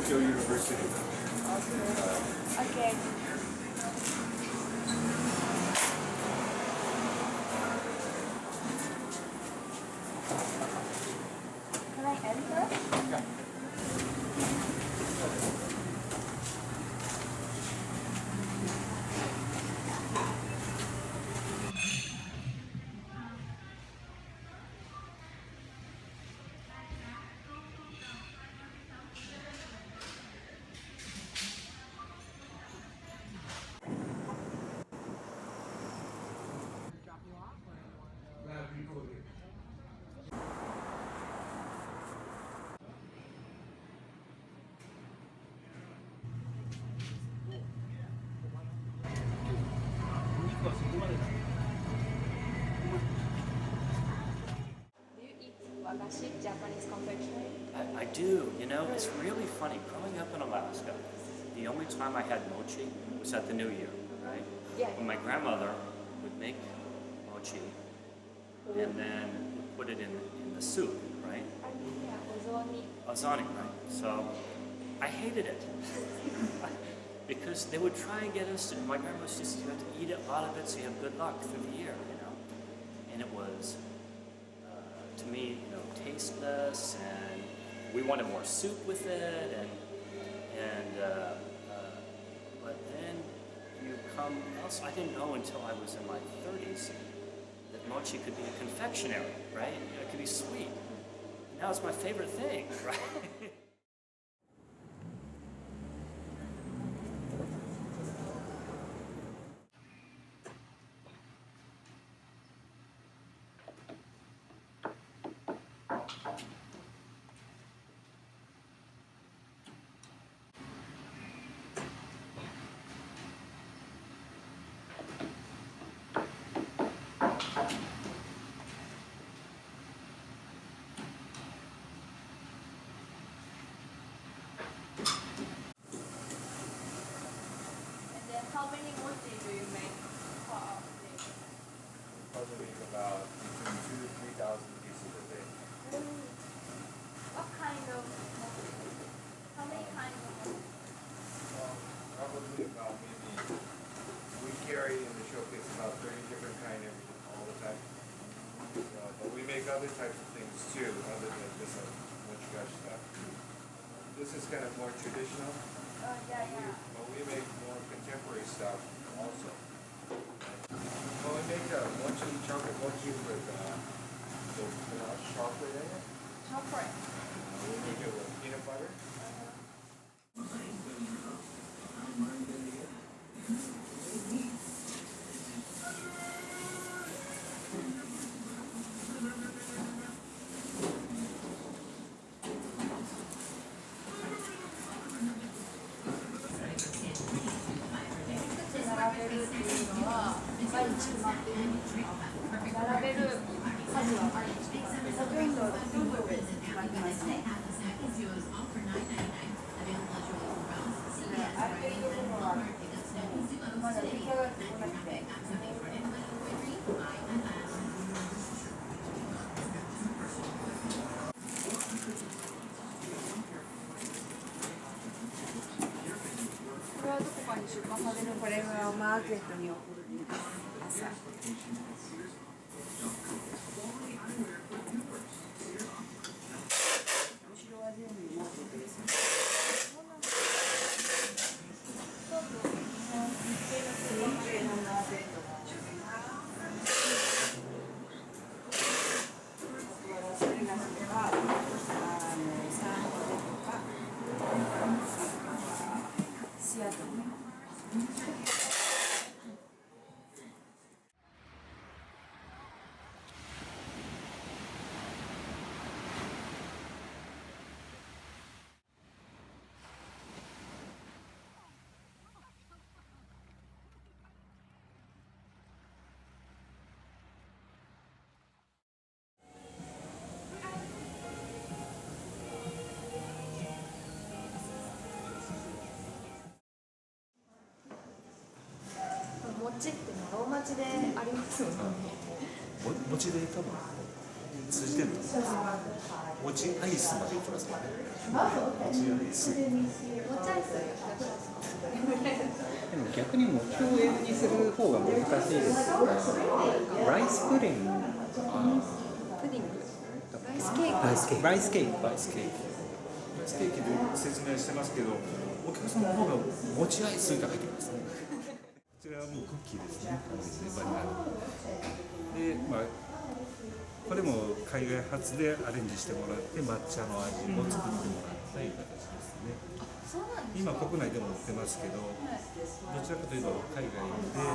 Tokyo University. Okay. Can I enter? Yeah. Do you eat wagashi, Japanese confectionery? I do, you know, it's really funny. Growing up in Alaska, the only time I had mochi was at the New Year, right? Yeah. When my grandmother would make mochi and then would put it in the soup, right? Yeah, ozoni. Ozani, right? So I hated it because they would try and get us to, my grandma was just, you have to eat a lot of it so you have good luck through the year, you know? And it was, to me, you know, tasteless, and we wanted more soup with it, but then you come, also, I didn't know until I was in my 30s that mochi could be a confectionary, right? You know, it could be sweet. Now it's my favorite thing, right? 3,000 pieces a day. What kind of mochi? How many kinds of mochi? Well, probably about maybe, we carry in the showcase about 30 different kind all the time. But we make other types of things too, other than just mochi stuff. This is kind of more traditional. But we make more contemporary stuff also. Well, we make mochi, chocolate mochi with chocolate in it. Chocolate. We make it with peanut butter.これはマーケットに送る朝。後ろは全部マーケットですね。日系のマーケットが。それがそれはサンホテとかシアトル。餅ってローマ字でありますよね。餅で多分通じてると思います。モチアイスまで行きますからね。モチアイス。もちアイスやってるんですか？でも逆に目標を英語にする方が難しいですよね。ライスプディング。プディング。ライスケーキ。ライスケーキ。ライスケーキ。ライスケーキで説明してますけど、お客さんの方がモチアイスって書いてますね。こちらはもうクッキーですね。バニラで、これも海外発でアレンジしてもらって抹茶の味を作ってもらったいう形ですね。そうなんです今か？国内でも売ってますけど、どちらかというと海外で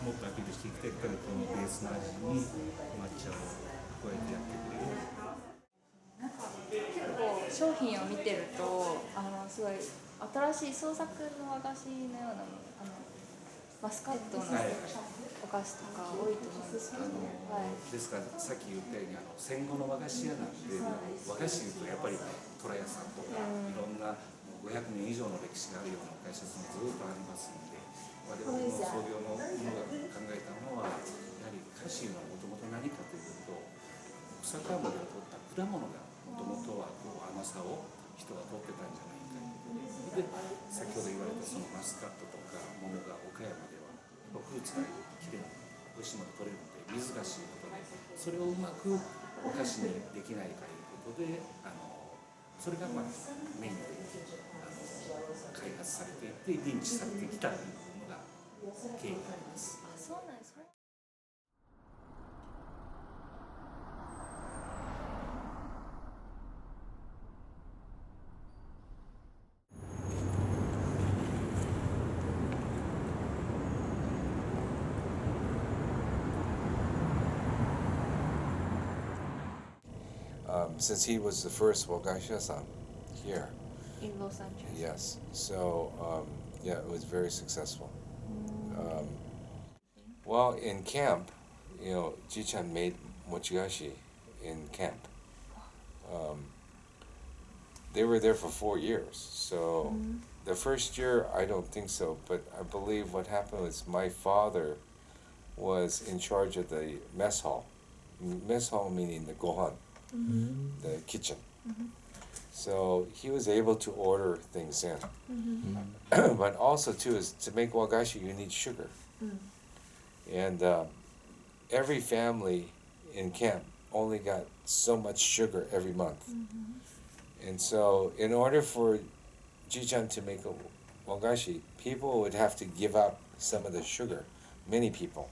もっとアピールしていきたいからこのベースの味に抹茶を加えてやってくれる。結構商品を見てるとすごい新しい創作の和菓子のようなマスカットのお菓子とか多いと思うんですけど、ですからさっき言ったように戦後の和菓子屋なんで、和菓子いうとやっぱり虎屋さんとか、いろんな500年以上の歴史があるような会社さんもずっとありますんで、我々の創業の者が考えたのはやはり菓子のもともと何かというと草川まで取った果物がもともとは甘さを人が取ってたんじゃないかということで、先ほど言われたそのマスカットとか桃が岡山ではフルーツがきれいに美味しいものが取れるので難しいことで、それをうまくお菓子にできないかということでそれがメインで開発されていって認知されてきたというのが経緯になります。あ、そうなんですね。Since he was the first Wagashi-san here. In Los Angeles. Yes. So, yeah, it was very successful. Well, in camp, Ji-chan made mochigashi in camp. They were there for 4 years. So the first year, I don't think so. But I believe what happened was my father was in charge of the mess hall. Mess hall meaning the gohan, the kitchen. So he was able to order things in. But also too is to make wagashi you need sugar. And every family in camp only got so much sugar every month. And so in order for Ji-chan to make a wagashi, people would have to give up some of the sugar, many people.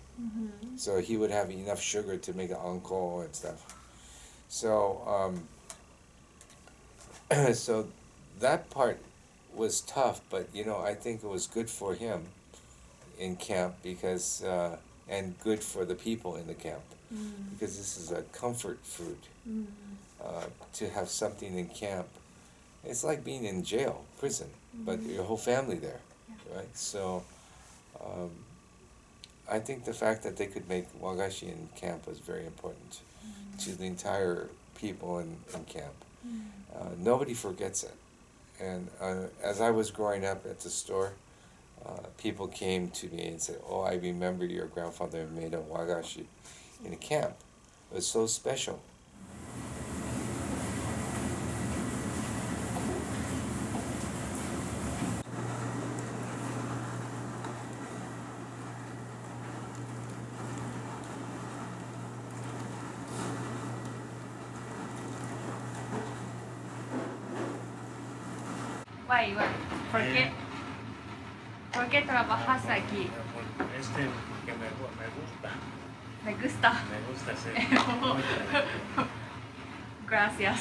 So he would have enough sugar to make an anko and stuff. So so that part was tough, but I think it was good for him in camp because and good for the people in the camp because this is a comfort food. To have something in camp, it's like being in jail, prison, but your whole family there, right? So I think the fact that they could make wagashi in camp was very important to the entire people in camp. Nobody forgets it. And as I was growing up at the store, people came to me and said, "Oh, I remember your grandfather made a wagashi in a camp. It was so special." Why? ¿Por qué? ¿Por qué trabajas aquí? Que me gusta. Me gusta. Me gusta, sí. Gracias.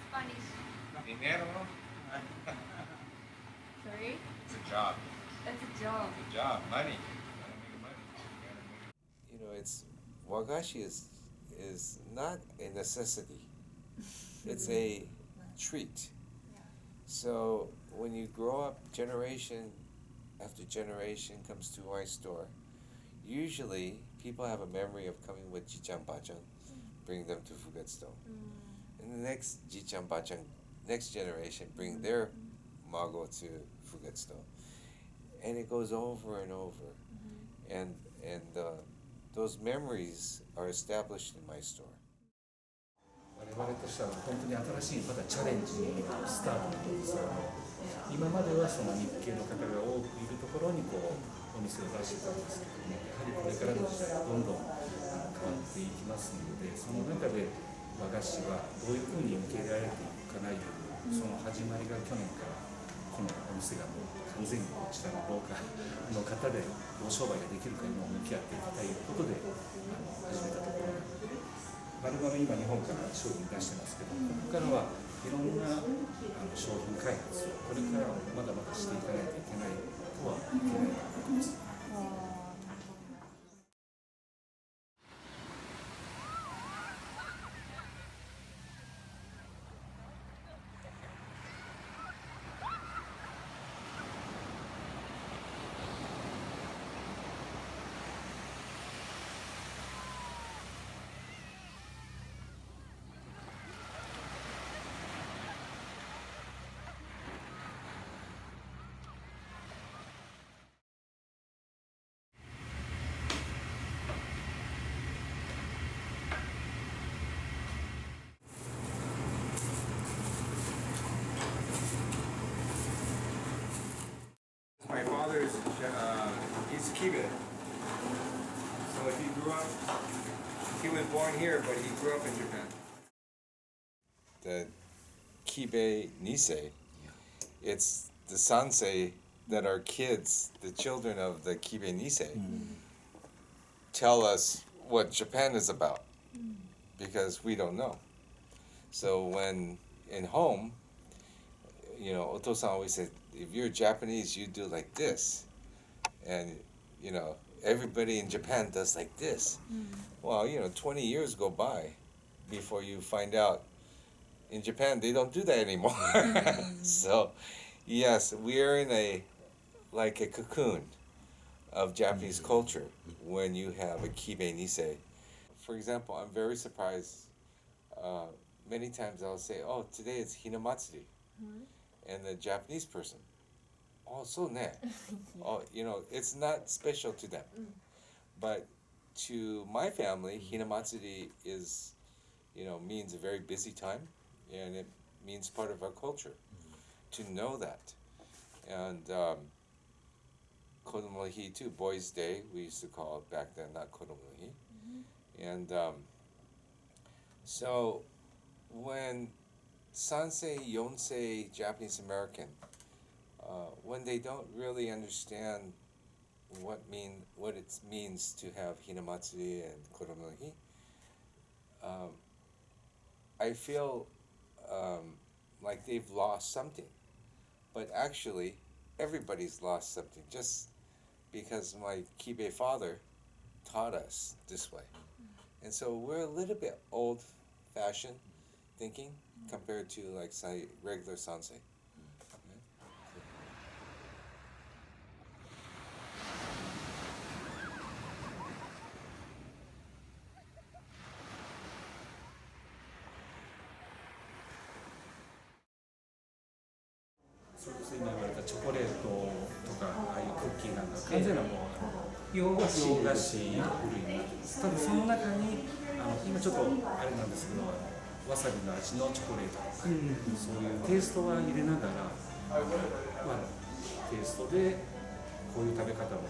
Spanish. Dinero. Sorry? It's a job. That's a job. It's a job. Money. It's wagashi is not a necessity. It's a treat. So when you grow up, generation after generation comes to my store. Usually, people have a memory of coming with Ji-chan Bachan, bring them to Fugetsudo. And the next Ji-chan Bachan, next generation, bring their mago to Fugetsudo. and it goes over and over, and those memories are established in my store. 我々としては本当に新しいまたチャレンジスタートなんですよ。今まではその日系の方が多くいるところにこうお店を出してたんですけども、やはりこれからの時代はどんどん変わっていきますので、その中で和菓子はどういうふうに受け入れられていくかなというその始まりが去年からこのお店がもう完全にこちらの廊下の方でどう商売ができるかにも向き合っていきたいということで始めたところなので。まるまる今日本から商品出してますけど、ここからはいろんな商品開発をこれからまだまだしていかないといけないとはいけないと思います。My father is he's a Kibe. So he grew up. He was born here, but he grew up in Japan. The Kibe Nisei, it's the sansei that are kids, the children of the Kibe Nisei, tell us what Japan is about because we don't know. So when in home, you know, Oto-san always said, if you're Japanese, you do like this. And, you know, everybody in Japan does like this. Well, you know, 20 years go by before you find out in Japan they don't do that anymore. So, yes, we're in like a cocoon of Japanese culture when you have a Kibe Nisei. For example, I'm very surprised. Many times I'll say, oh, today it's Hinamatsuri. And the Japanese person, oh, so ne. Oh, you know, it's not special to them. But to my family, Hinamatsuri is, you know, means a very busy time, and it means part of our culture. To know that. And Kodomo no Hi too, Boys' Day, we used to call it back then, not Kodomo no Hi. And so when Sansei, Yonsei, Japanese American, when they don't really understand what it means to have Hinamatsuri and Kodomo no Hi, I feel like they've lost something. But actually, everybody's lost something just because my Kibe father taught us this way. And so we're a little bit old-fashioned thinking compared to like regular sansei.そうですね、今言われたチョコレートとかああいうクッキーなんか完全なもう洋菓子の部類になってます。ただその中に今ちょっとあれなんですけど、わさびの味のチョコレートとか、そういうテイストは入れながら、テイストでこういう食べ方も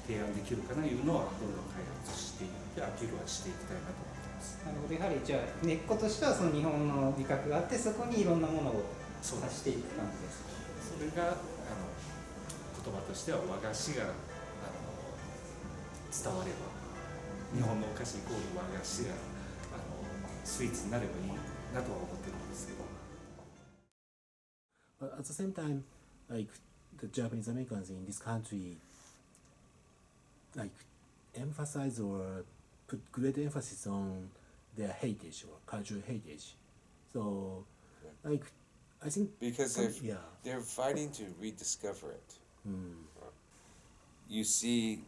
提案できるかないうのはどんどん開発していってアピールはしていきたいなと思ってます。なるほど、やはりじゃあ根っことしてはその日本の味覚があって、そこにいろんなものを足していく感じです。それが言葉としては和菓子が伝われば、日本のお菓子イコール和菓子がスイーツになればいいなとは思ってるんですけど。But at the same time, like the Japanese Americans in this country, like emphasize or put great emphasis on their heritage or cultural heritage. So, like I think because they're fighting to rediscover it. You see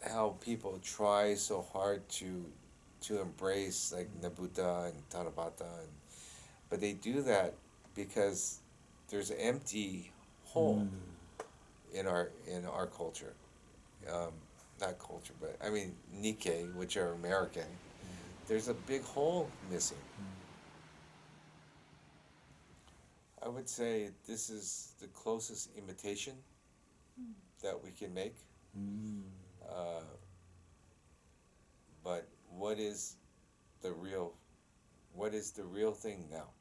how people try so hard to embrace like Nabuta and Tarabata, but they do that because there's an empty hole in our culture. Not culture, but I mean Nikkei, which are American. There's a big hole missing. I would say this is the closest imitation that we can make. But what is the real thing now?